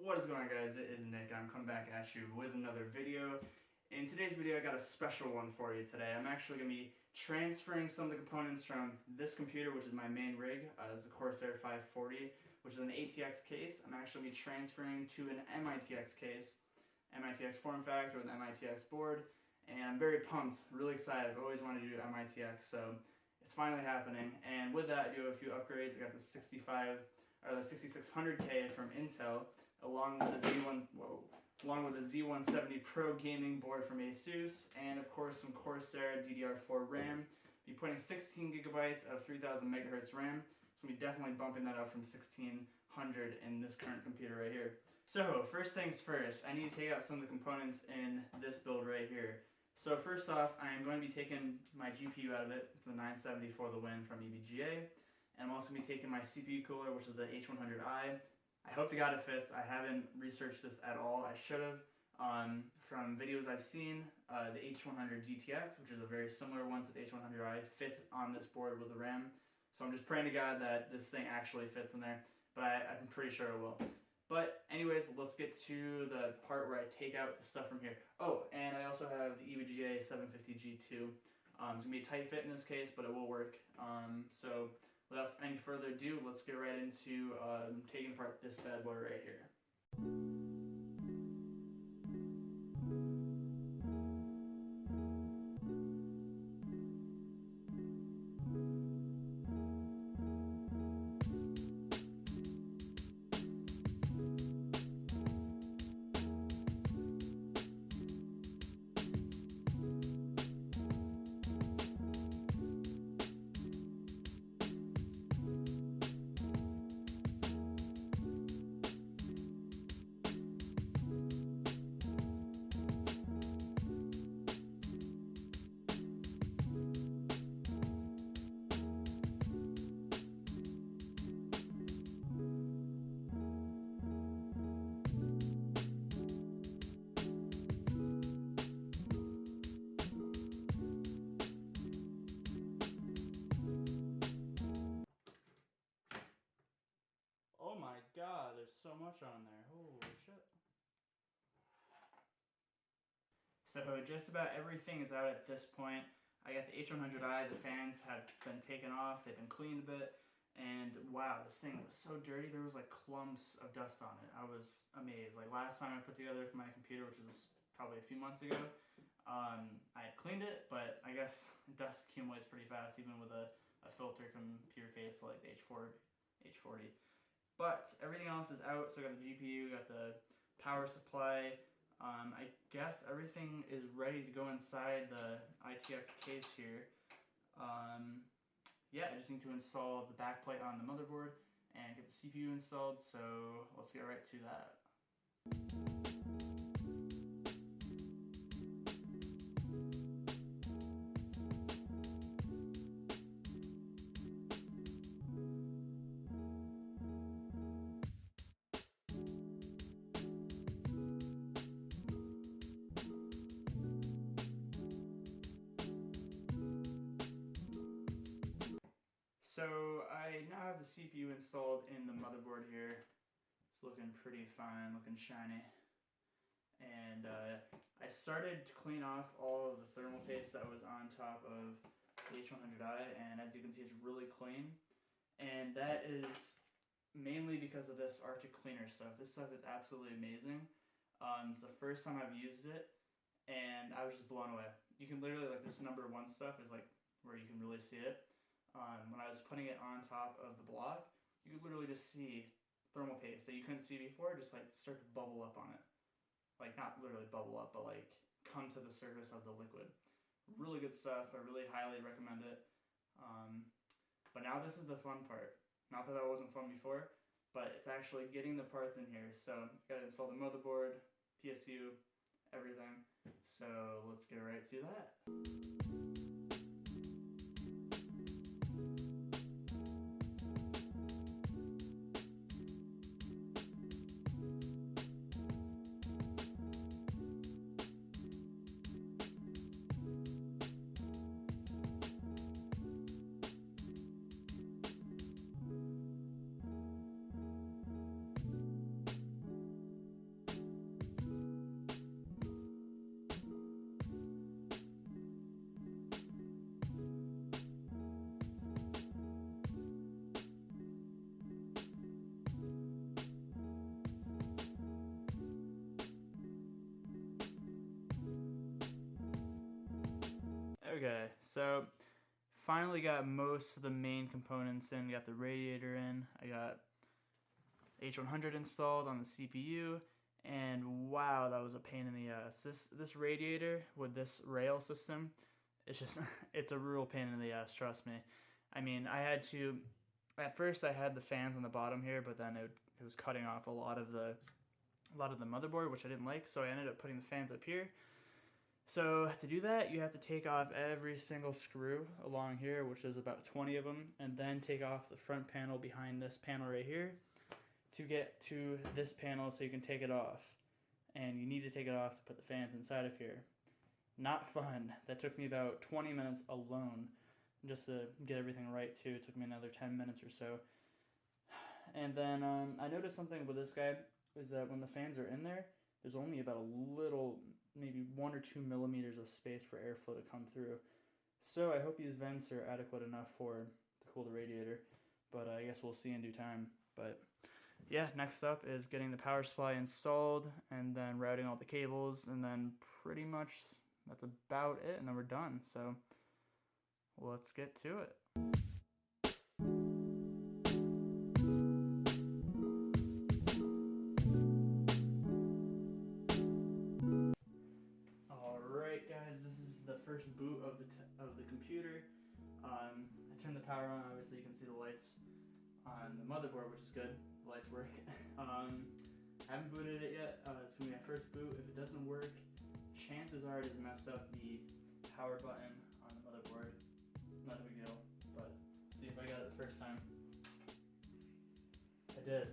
What is going on, guys? It is Nick. I'm coming back at you with another video. In today's video I got a special one for you today. I'm actually going to be transferring some of the components from this computer, which is my main rig, is the Corsair 540, which is an ATX case. I'm actually going to be transferring to an mITX case, mITX form factor with an mITX board, and I'm very pumped, really excited. I've always wanted to do mITX, so it's finally happening. And with that, I do have a few upgrades. I got the 6600K from Intel, along with the Z170 Pro gaming board from ASUS, and of course some Corsair DDR4 RAM. Be putting 16 gigabytes of 3000 megahertz RAM, so we'll be definitely bumping that up from 1600 in this current computer right here. So first things first, I need to take out some of the components in this build right here. So first off, I am going to be taking my GPU out of it. It's the 970 for the win from EVGA. And I'm also going to be taking my CPU cooler, which is the H100i. I hope to God it fits. I haven't researched this at all. I should have. From videos I've seen, the H100 GTX, which is a very similar one to the H100i, fits on this board with the RAM. So I'm just praying to God that this thing actually fits in there, but I'm pretty sure it will. But anyways, let's get to the part where I take out the stuff from here. Oh, and I also have the EVGA 750G2. It's going to be a tight fit in this case, but it will work. So without any further ado, let's get right into taking apart this bad boy right here. Oh my God, there's so much on there. Holy shit. So just about everything is out at this point. I got the H100i, the fans have been taken off, they've been cleaned a bit, and wow, this thing was so dirty, there was like clumps of dust on it. I was amazed. Like last time I put together my computer, which was probably a few months ago, I had cleaned it, but I guess dust accumulates pretty fast, even with a filter computer case like the H40. But everything else is out, so I got the GPU, got the power supply. I guess everything is ready to go inside the ITX case here. Yeah, I just need to install the backplate on the motherboard and get the CPU installed, so let's get right to that. So I now have the CPU installed in the motherboard here. It's looking pretty fine, looking shiny. And I started to clean off all of the thermal paste that was on top of the H100i, and as you can see, it's really clean. And that is mainly because of this Arctic Cleaner stuff. This stuff is absolutely amazing. It's the first time I've used it, and I was just blown away. You can literally, like, this #1 stuff is like where you can really see it. When I was putting it on top of the block, you could literally just see thermal paste that you couldn't see before just like start to bubble up on it. Like not literally bubble up, but like come to the surface of the liquid. Really good stuff. I really highly recommend it. But now this is the fun part. Not that wasn't fun before, but it's actually getting the parts in here. So you gotta install the motherboard, PSU, everything. So let's get right to that. Okay, so finally got most of the main components in. Got the radiator in. I got H100 installed on the CPU, and wow, that was a pain in the ass. This radiator with this rail system, it's just it's a real pain in the ass. Trust me. I mean, I had to. At first, I had the fans on the bottom here, but then it was cutting off a lot of the motherboard, which I didn't like. So I ended up putting the fans up here. So to do that, you have to take off every single screw along here, which is about 20 of them, and then take off the front panel behind this panel right here to get to this panel so you can take it off. And you need to take it off to put the fans inside of here. Not fun. That took me about 20 minutes alone just to get everything right too. It took me another 10 minutes or so. And then I noticed something with this guy is that when the fans are in there, there's only about a little, maybe 1 or 2 millimeters of space for airflow to come through. So I hope these vents are adequate enough to cool the radiator, but I guess we'll see in due time. But yeah, next up is getting the power supply installed and then routing all the cables, and then pretty much that's about it, and then we're done. So let's get to it. Alright guys, this is the first boot of the computer. I turned the power on. Obviously you can see the lights on the motherboard, which is good. The lights work. Haven't booted it yet. It's going to be my first boot. If it doesn't work, chances are it has messed up the power button on the motherboard. Not a big deal, but see if I got it the first time. I did.